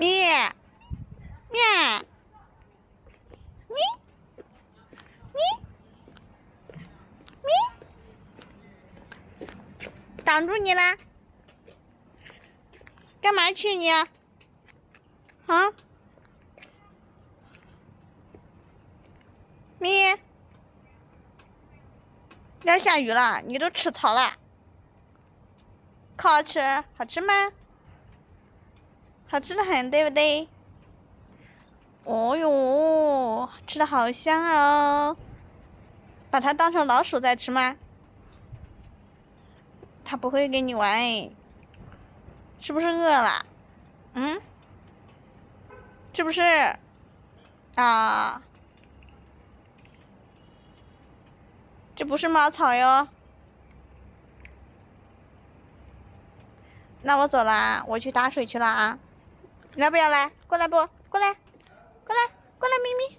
咪咪咪咪咪，挡住你啦！干嘛去你？啊？咪，要下雨了，你都吃草了，可好吃？好吃吗？好吃的很，对不对？哦哟，吃的好香哦！把它当成老鼠在吃吗？它不会跟你玩诶，是不是饿了？嗯，是不是？啊，这不是茅草哟。那我走啦，我去打水去了啊！你要不要来？过来不？过来，过来，过来，咪咪。